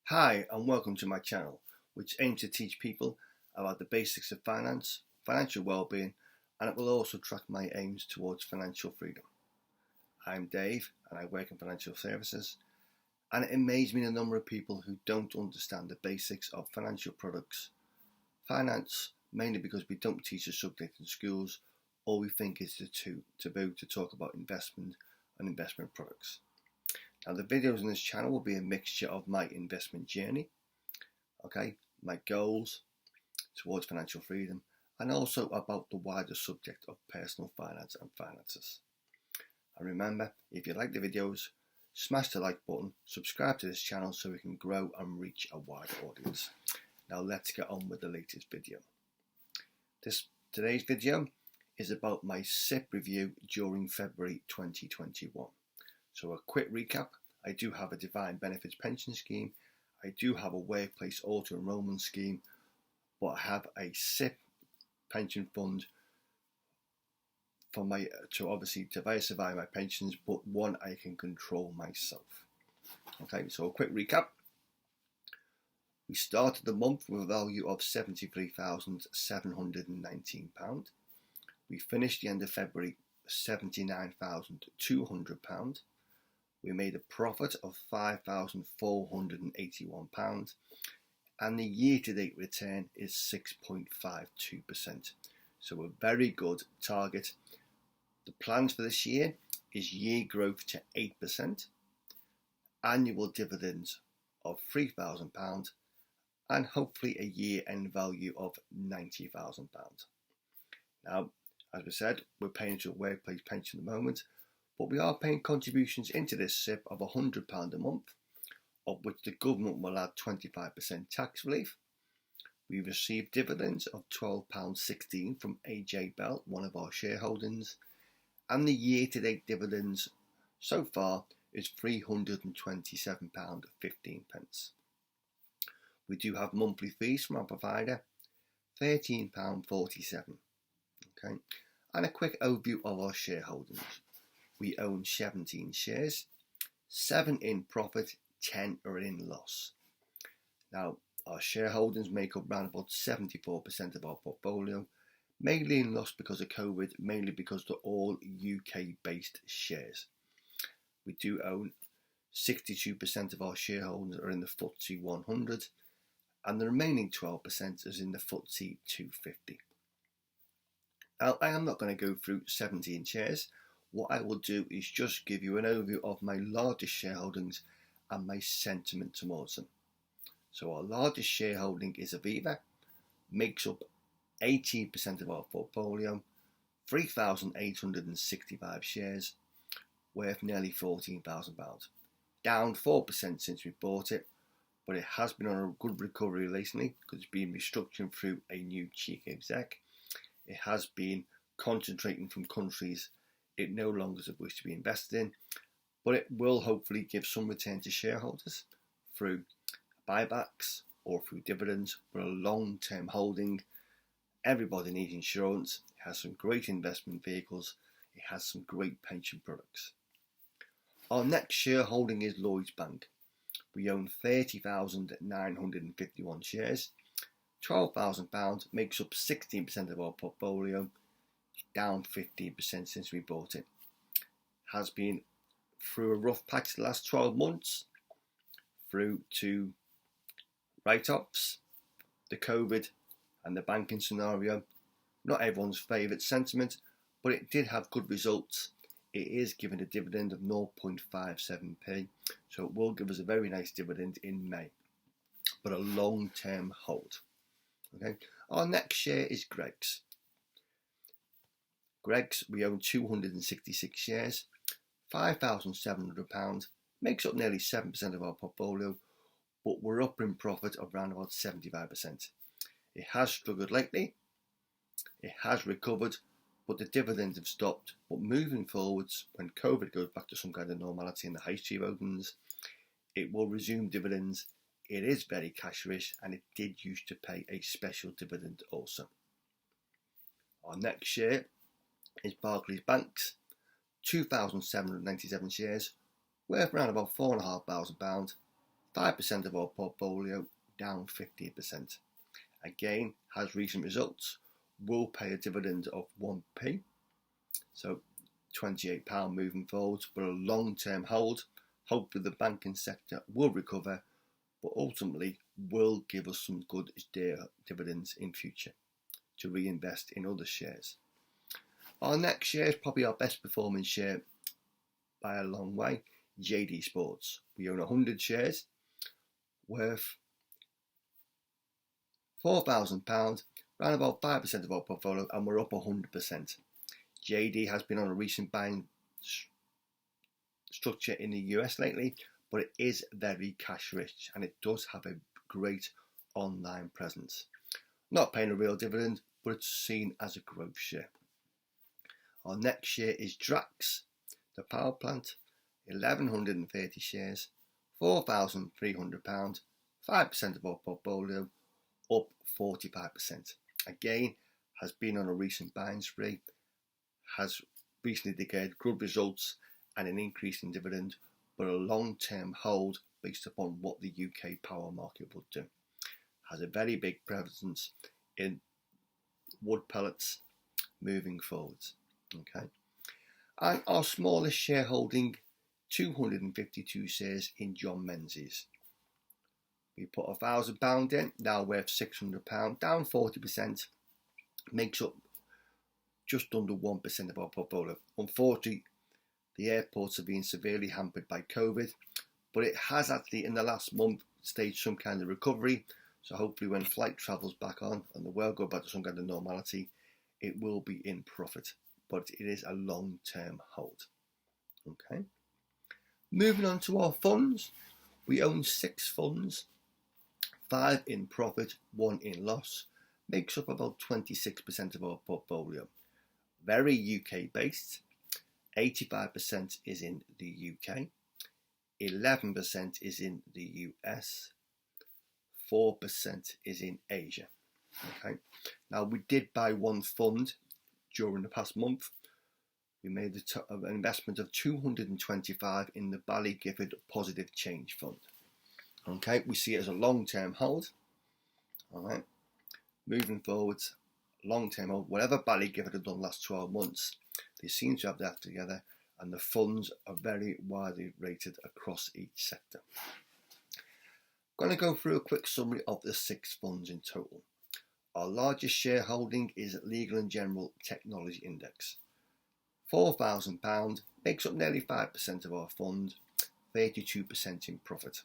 Hi and welcome to my channel, which aims to teach people about the basics of finance, financial well-being, and it will also track my aims towards financial freedom. I'm Dave and I work in financial services, and it amazes me the number of people who don't understand the basics of financial products. Finance, mainly because we don't teach the subject in schools, or we think it's too taboo to talk about investment and investment products. Now the videos on this channel will be a mixture of my investment journey, my goals towards financial freedom, and also about the wider subject of personal finance and finances. And remember, if you like the videos, smash the like button, subscribe to this channel so we can grow and reach a wider audience. Now let's get on with the latest video. Today's video is about my SIPP review during February 2021. So a quick recap: I do have a defined benefits pension scheme, I do have a workplace auto enrolment scheme, but I have a SIPP pension fund to obviously diversify my pensions, but one I can control myself. Okay, so a quick recap. We started the month with a value of £73,719. We finished the end of February £79,200. We made a profit of £5,481, and the year-to-date return is 6.52%. So a very good target. The plans for this year is year growth to 8%, annual dividends of £3,000, and hopefully a year-end value of £90,000. Now, as we said, we're paying into a workplace pension at the moment, but we are paying contributions into this SIPP of £100 a month, of which the government will add 25% tax relief. We received dividends of £12.16 from AJ Bell, one of our shareholdings, and the year-to-date dividends so far is £327.15. We do have monthly fees from our provider, £13.47. Okay, and a quick overview of our shareholdings. We own 17 shares, 7 in profit, 10 are in loss. Now, our shareholdings make up around about 74% of our portfolio, mainly in loss because of COVID, mainly because they're all UK-based shares. We do own 62% of our shareholdings are in the FTSE 100, and the remaining 12% is in the FTSE 250. Now, I am not going to go through 17 shares. What I will do is just give you an overview of my largest shareholdings and my sentiment towards them. So our largest shareholding is Aviva, makes up 18% of our portfolio, 3,865 shares, worth nearly £14,000. Down 4% since we bought it, but it has been on a good recovery recently because it's been restructuring through a new chief exec. It has been concentrating from countries it no longer wishes to be invested in, but it will hopefully give some return to shareholders through buybacks or through dividends. For a long-term holding, everybody needs insurance. It has some great investment vehicles. It has some great pension products. Our next shareholding is Lloyds Bank. We own 30,951 shares. £12,000 makes up 16% of our portfolio, down 15% since we bought it. Has been through a rough patch the last 12 months, through to write-offs, the COVID and the banking scenario. Not everyone's favourite sentiment, but it did have good results. It is given a dividend of 0.57p, so it will give us a very nice dividend in May, but a long-term hold. Okay. Our next share is Greggs. Greggs, we own 266 shares, £5,700, makes up nearly 7% of our portfolio, but we're up in profit of around about 75%. It has struggled lately, it has recovered, but the dividends have stopped. But moving forwards, when COVID goes back to some kind of normality and the high street opens, it will resume dividends. It is very cash rich, and it did used to pay a special dividend also. Our next share is Barclays Banks, 2,797 shares, worth around about £4,500, 5% of our portfolio down 15%. Again, has recent results, will pay a dividend of 1p, so £28 moving forwards, but a long-term hold. Hopefully the banking sector will recover, but ultimately will give us some good dividends in future to reinvest in other shares. Our next share is probably our best performing share by a long way, JD Sports. We own 100 shares worth £4,000, around about 5% of our portfolio, and we're up 100%. JD has been on a recent buying structure in the US lately, but it is very cash rich and it does have a great online presence. Not paying a real dividend, but it's seen as a growth share. Our next share is Drax, the power plant, 1,130 shares, £4,300, 5% of our portfolio, up 45%. Again, has been on a recent buying spree, has recently declared good results and an increase in dividend, but a long-term hold based upon what the UK power market would do. Has a very big presence in wood pellets moving forwards. Okay, and our smallest shareholding, 252 shares in John Menzies. We put £1,000 in, now worth £600, down 40%, makes up just under 1% of our portfolio. Unfortunately, the airports have been severely hampered by COVID, but it has actually in the last month staged some kind of recovery. So hopefully when flight travel's back on and the world go back to some kind of normality, it will be in profit, but it is a long-term hold. Okay. Moving on to our funds, we own 6 funds, 5 in profit, 1 in loss, makes up about 26% of our portfolio. Very UK based, 85% is in the UK, 11% is in the US, 4% is in Asia. Okay. Now we did buy one fund during the past month. We made an investment of 225 in the Ballygifford Positive Change Fund. Okay, we see it as a long-term hold. All right, moving forwards, long-term hold. Whatever Ballygifford have done last 12 months, they seem to have that together, and the funds are very widely rated across each sector. I'm going to go through a quick summary of the 6 funds in total. Our largest shareholding is Legal & General Technology Index. £4,000, makes up nearly 5% of our fund, 32% in profit.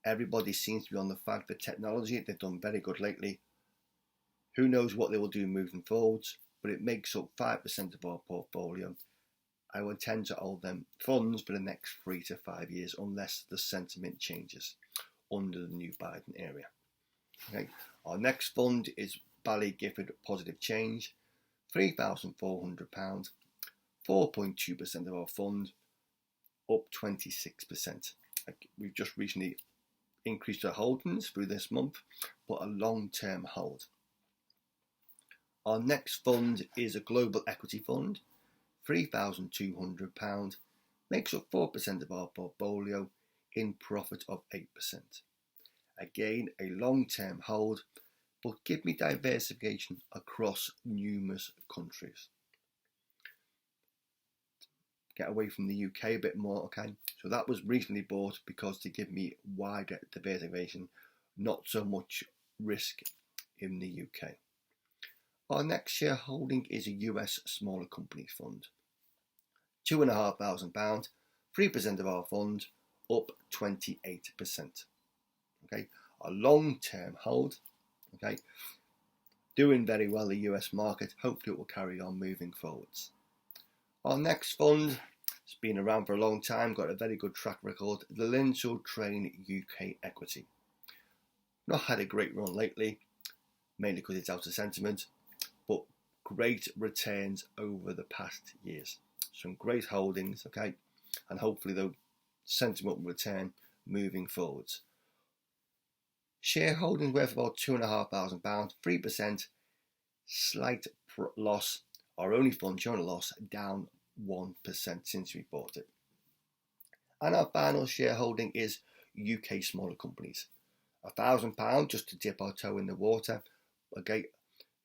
Everybody seems to be on the fad for technology. They've done very good lately. Who knows what they will do moving forwards, but it makes up 5% of our portfolio. I will tend to hold them funds for the next 3 to 5 years unless the sentiment changes under the new Biden area. Okay. Our next fund is Ballygifford Positive Change, £3,400, 4.2% of our fund, up 26%. We've just recently increased our holdings through this month, but a long-term hold. Our next fund is a global equity fund, £3,200, makes up 4% of our portfolio, in profit of 8%. Again, a long-term hold, but give me diversification across numerous countries. Get away from the UK a bit more, okay? So that was recently bought because to give me wider diversification, not so much risk in the UK. Our next shareholding is a US smaller companies fund. £2,500, 3% of our fund, up 28%. Okay, a long-term hold. Okay, doing very well the US market. Hopefully it will carry on moving forwards. Our next fund has been around for a long time, got a very good track record, the Lindsell Train UK Equity. Not had a great run lately, mainly because it's out of sentiment, but great returns over the past years. Some great holdings, okay, and hopefully the sentiment will return moving forwards. Shareholdings worth about £2,500, 3%, slight loss. Our only fund showing a loss, down 1% since we bought it. And our final shareholding is UK smaller companies. £1,000 just to dip our toe in the water. Okay,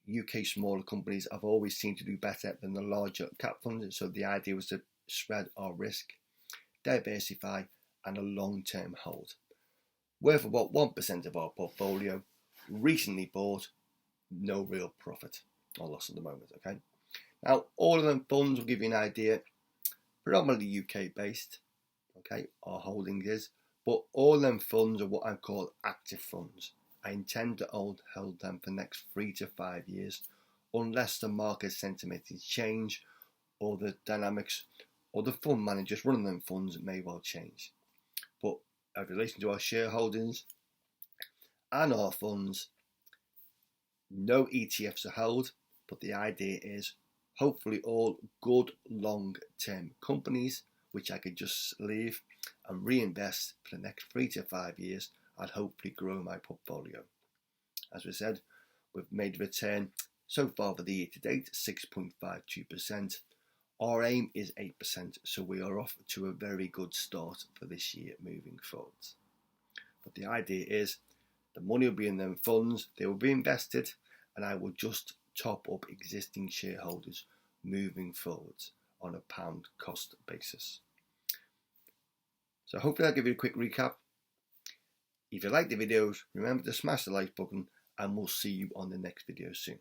UK smaller companies have always seemed to do better than the larger cap funds, so the idea was to spread our risk, diversify, and a long-term hold. Worth about 1% of our portfolio, recently bought, no real profit or loss at the moment. Okay, now all of them funds will give you an idea, predominantly UK based. Okay, our holding is, but all of them funds are what I call active funds. I intend to hold them for the next 3 to 5 years, unless the market sentiment is change or the dynamics or the fund managers running them funds may well change. But in relation to our shareholdings and our funds, no ETFs are held, but the idea is hopefully all good long-term companies which I could just leave and reinvest for the next 3 to 5 years and hopefully grow my portfolio. As we said, we've made a return so far for the year to date, 6.52%. Our aim is 8%, so we are off to a very good start for this year moving forward. But the idea is the money will be in them funds, they will be invested, and I will just top up existing shareholders moving forwards on a pound cost basis. So hopefully I'll give you a quick recap. If you like the videos, remember to smash the like button, and we'll see you on the next video soon.